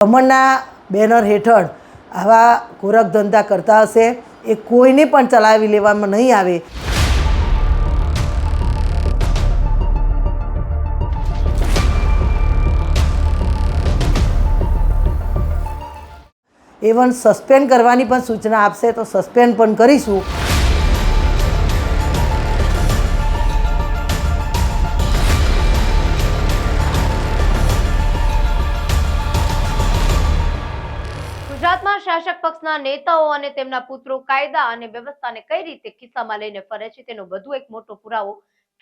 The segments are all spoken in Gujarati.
દમણના બેનર હેઠળ આવા ગોરખ ધંધા કરતા હશે એ કોઈને પણ ચલાવી લેવામાં નહીં આવે. ઇવન સસ્પેન્ડ કરવાની પણ સૂચના આપશે તો સસ્પેન્ડ પણ કરીશું. ગુજરાતમાં શાસક પક્ષના નેતાઓ અને તેમના પુત્રો કાયદા અને વ્યવસ્થાને કઈ રીતે ખિસ્સામાં લઈને ફરે છે તેનો વધુ એક મોટો પુરાવો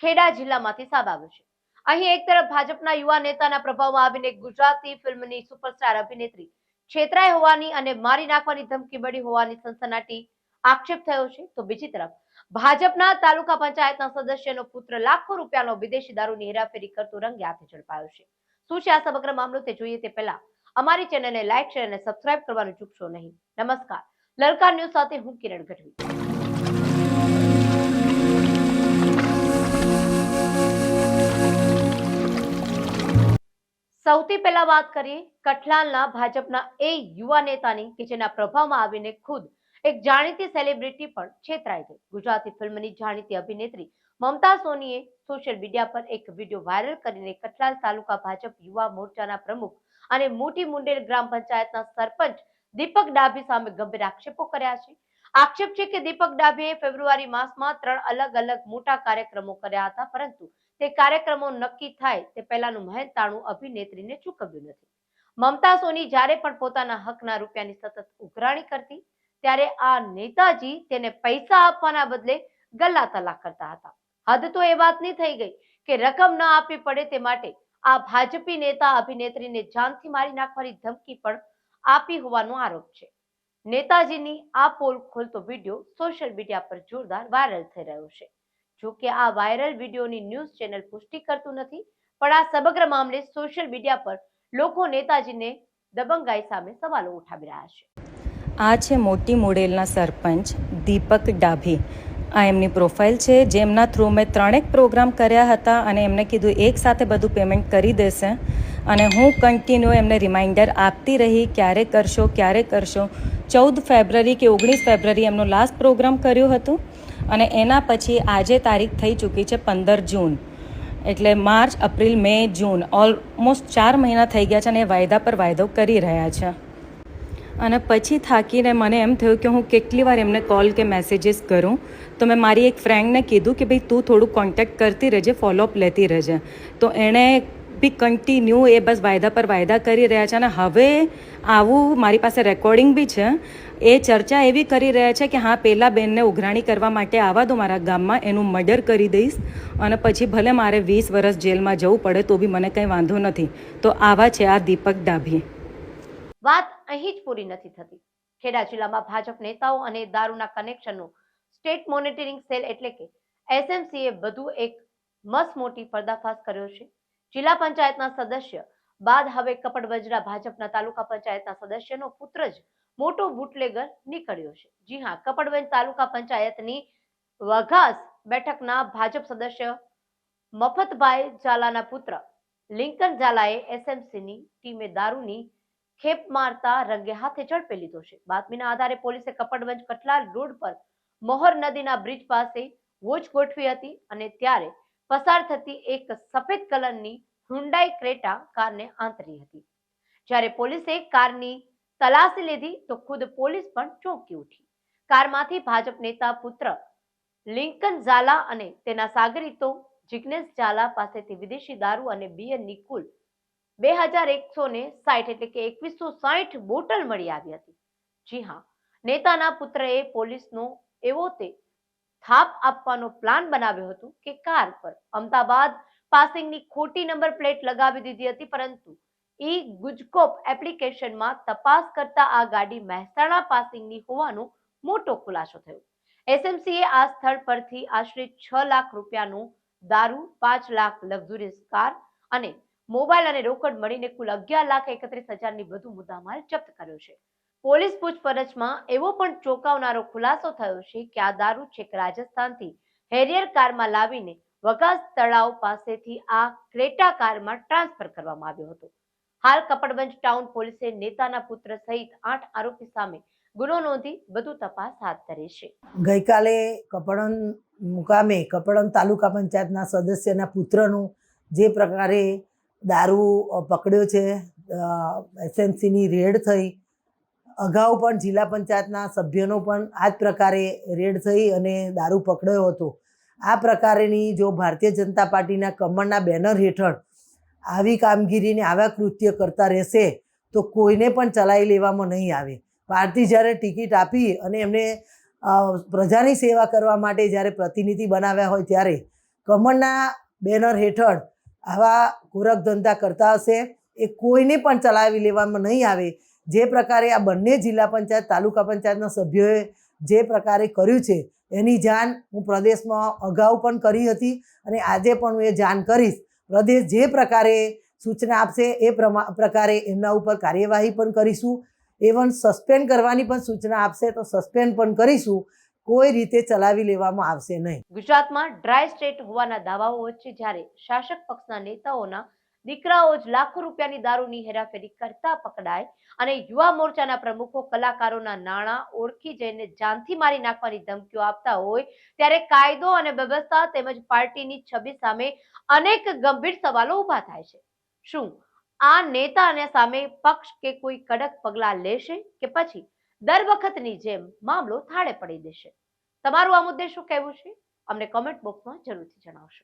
ખેડા જિલ્લામાંથી સામે આવ્યો છે. અહીં એક તરફ ભાજપના યુવા નેતાના પ્રભાવમાં આવીને ગુજરાતી ફિલ્મની સુપરસ્ટાર અભિનેત્રી છેતરાઈ હોવાની અને મારી નાખવાની ધમકી મળી હોવાની સનસનાટી આક્ષેપ થયો છે, તો બીજી તરફ ભાજપના તાલુકા પંચાયતના સદસ્યનો પુત્ર લાખો રૂપિયાનો વિદેશી દારૂની હેરાફેરી કરતો રંગે હાથે ઝડપાયો છે. શું છે આ સમગ્ર મામલો તે જોઈએ તે પહેલા અમારી ચેનલને લાઈક, શેર અને સબસ્ક્રાઇબ કરવાનું ચૂકશો નહીં. નમસ્કાર, લલકાર ન્યૂઝ સાથે હું કિરણ ગઢવી. સૌથી પહેલા વાત કરીએ કઠલાલના ભાજપના એ યુવા નેતાની કે જેના પ્રભાવમાં આવીને ખુદ એક જાણીતી સેલિબ્રિટી પણ છેતરાઈ ગઈ. ગુજરાતી ફિલ્મની જાણીતી અભિનેત્રી મમતા સોનીએ સોશિયલ મીડિયા પર એક વિડીયો વાયરલ કરીને કઠલાલ તાલુકા ભાજપ યુવા મોરચાના પ્રમુખ અને મોટી મુંડેર ગ્રામ પંચાયતના સરપંચ દીપક ડાભી સામે ગંભીર આક્ષેપો કર્યા છે. આક્ષેપ છે કે દીપક ડાભીએ ફેબ્રુઆરી માસમાં 3 અલગ અલગ મોટા કાર્યક્રમો કર્યા હતા, પરંતુ તે કાર્યક્રમો નક્કી થાય તે પહેલાનું મહેનતાણું અભિનેત્રીને ચૂકવ્યું નથી. મમતા સોની જ્યારે પણ પોતાના હકના રૂપિયાની સતત ઉઘરાણી કરતી ત્યારે આ નેતાજી તેને પૈસા આપવાના બદલે ગલ્લા તલાક કરતા હતા. હદ તો એ વાતની થઈ ગઈ કે રકમ ન આપવી પડે તે માટે આ ભાજપી નેતા અભિનેત્રીને જાનથી મારી નાખવાની ધમકી પણ આપી હોવાનો આરોપ છે. નેતાજીની આ પોલ ખોલતો વિડીયો સોશિયલ મીડિયા પર જોરદાર વાયરલ થઈ રહ્યો છે. જો કે આ વાયરલ વિડીયોની ન્યૂઝ ચેનલ પુષ્ટિ કરતું નથી, પણ આ સમગ્ર મામલે સોશિયલ મીડિયા પર લોકો નેતાજીને દબંગાઈ સામે સવાલો ઉઠાવી રહ્યા છે. આ છે મોટી મોડેલના સરપંચ દીપક ડાભી. આ એમની પ્રોફાઇલ છે, જેમના થ્રુ મેં 3 પ્રોગ્રામ કર્યા હતા અને એમને કીધું એક સાથે બધું પેમેન્ટ કરી દેશે અને હું કન્ટિન્યુ એમને રિમાઇન્ડર આપતી રહી ક્યારે કરશો. 14 ફેબ્રુઆરી કે 19 ફેબ્રુઆરી એમનો લાસ્ટ પ્રોગ્રામ કર્યું હતું અને એના પછી આજે તારીખ થઈ ચૂકી છે 15 જૂન. એટલે માર્ચ, એપ્રિલ, મે, જૂન ઓલમોસ્ટ 4 મહિના થઈ ગયા છે અને એ વાયદા પર વાયદો કરી રહ્યા છે. અને પછી થાકીને મને એમ થયું કે હું કેટલી વાર એમને કોલ કે મેસેજીસ કરું, તો મેં મારી એક ફ્રેન્ડને કીધું કે ભાઈ તું થોડું કોન્ટેક્ટ કરતી રહેજે, ફોલોઅપ લેતી રહેજે. તો એણે બી કન્ટિન્યુ એ બસ વાયદા પર વાયદા કરી રહ્યા છે અને હવે આવું મારી પાસે રેકોર્ડિંગ બી છે. એ ચર્ચા એવી કરી રહ્યા છે કે હા, પહેલાં બેનને ઉઘરાણી કરવા માટે આવવા દો મારા ગામમાં, એનું મર્ડર કરી દઈશ અને પછી ભલે મારે 20 વર્ષ જેલમાં જવું પડે તો બી મને કંઈ વાંધો નથી. તો આવા છે આ દીપક ડાભી. વાત અહીં જ પૂરી નથી થતી. ખેડા જિલ્લામાં ભાજપ નેતાઓ અને દારૂના કનેક્શનનો સ્ટેટ મોનિટરિંગ સેલ એટલે કે એસએમસીએ વધુ એક મસમોટી પર્દાફાશ કર્યો છે. જિલ્લા પંચાયતના સદસ્ય બાદ હવે કપડવંજના ભાજપના તાલુકા પંચાયતના સદસ્યનો પુત્ર જ મોટો બુટલેગર નીકળ્યો છે. જી હા, કપડવંજ તાલુકા પંચાયતની વઘાસ બેઠકના ભાજપ સદસ્ય મફતભાઈ ઝાલાના પુત્ર લિંકન ઝાલાએ એસએમસીની ટીમે દારૂની ખેપ મારતા રંગે હાથે ઝડપી લીધો છે. બાતમીના આધારે પોલીસે કપડવંજ કઠલાલ રોડ પર મોહર નદીના બ્રિજ પાસે વોચ ગોઠવી હતી અને ત્યારે પસાર થતી એક સફેદ કલરની હુન્ડાઈ ક્રેટા કારને આંતરી હતી. જ્યારે પોલીસે કારની તલાશી લીધી તો ખુદ પોલીસ પણ ચોંકી ઉઠી. કારમાંથી ભાજપ નેતા પુત્ર લિંકન ઝાલા અને તેના સાગરીતો જિગ્નેશ ઝાલા પાસેથી વિદેશી દારૂ અને બિયરની કુલ 2160 એટલે કે 2160 બોટલ મળી આવી હતી. જી હા, નેતાના પુત્રએ પોલીસનો એવો તે થાપ આપવાનો પ્લાન બનાવ્યો હતો કે કાર પર અમદાવાદ પાસિંગની ખોટી નંબર પ્લેટ લગાવી દીધી હતી, પરંતુ ઈ ગુજકોપ એપ્લિકેશનમાં તપાસ કરતા આ ગાડી મહેસાણા પાસિંગની હોવાનો મોટો ખુલાસો થયો. એસએમસીએ આ સ્થળ પરથી આશરે 6 લાખ રૂપિયાનો દારૂ, 5 લાખ લક્ઝુરિયસ કાર અને મોબાઈલ અને રોકડ મળીને કુલ 11,31,000ની વધુ મુદ્દામાલ જપ્ત કર્યો છે. પોલીસ પૂછપરછમાં એવો પણ ચોંકાવનારો ખુલાસો થયો છે કે આ દારૂ છેક રાજસ્થાનથી હેરિયર કારમાં લાવીને વઘાસ તળાવ પાસેથી આ ક્રેટા કારમાં ટ્રાન્સફર કરવામાં આવ્યો હતો. હાલ કપડવંજ ટાઉન પોલીસે નેતાના પુત્ર સહિત 8 આરોપી સામે ગુનો નોંધી વધુ તપાસ હાથ ધરી છે. ગઈકાલે કપડણ મુકામે કપડણ તાલુકા પંચાયતના સદસ્યના પુત્રનું જે પ્રકારે દારૂ પકડ્યો છે, એસએમસીની રેડ થઈ, અગાઉ પણ જિલ્લા પંચાયતના સભ્યનો પણ આ જ પ્રકારે રેડ થઈ અને દારૂ પકડ્યો હતો. આ પ્રકારેની જો ભારતીય જનતા પાર્ટીના કમળના બેનર હેઠળ આવી કામગીરીને આવા કૃત્ય કરતા રહેશે તો કોઈને પણ ચલાવી લેવામાં નહીં આવે. પાર્ટી જ્યારે ટિકિટ આપી અને એમને પ્રજાની સેવા કરવા માટે જ્યારે પ્રતિનિધિ બનાવ્યા હોય ત્યારે કમળના બેનર હેઠળ આવા ગોરખ ધંધા કરતા હશે એ કોઈને પણ ચલાવી લેવામાં નહીં આવે. જે પ્રકારે આ બંને જિલ્લા પંચાયત તાલુકા પંચાયતના સભ્યોએ જે પ્રકારે કર્યું છે એની જાણ હું પ્રદેશમાં અગાઉ પણ કરી હતી અને આજે પણ હું એ જાણ કરીશ. પ્રદેશ જે પ્રકારે સૂચના આપશે એ પ્રકારે એમના ઉપર કાર્યવાહી પણ કરીશું. ઇવન સસ્પેન્ડ કરવાની પણ સૂચના આપશે તો સસ્પેન્ડ પણ કરીશું. કોઈ રીતે ચલાવી લેવામાં આવશે નહીં. ગુજરાતમાં ડ્રાય સ્ટેટ હોવાના દાવાઓ વચ્ચે જ્યારે શાસક પક્ષના નેતાઓના દીકરાઓ જ લાખો રૂપિયાની દારૂની હેરાફેરી કરતા પકડાય અને યુવા મોરચાના પ્રમુખો કલાકારોના નાણાં ઓળખી જઈને જાનથી મારી નાખવાની ધમકીઓ આપતા હોય ત્યારે કાયદો અને વ્યવસ્થા તેમજ પાર્ટીની છબી સામે અનેક ગંભીર સવાલો ઊભા થાય છે. શું આ નેતાને સામે પક્ષ કે કોઈ કડક પગલાં લેશે કે પછી દર વખતની જેમ મામલો થાળે પડી દેશે? તમારું આ મુદ્દે શું કહેવું છે? અમને કોમેન્ટ બોક્સમાં જરૂરથી જણાવશો.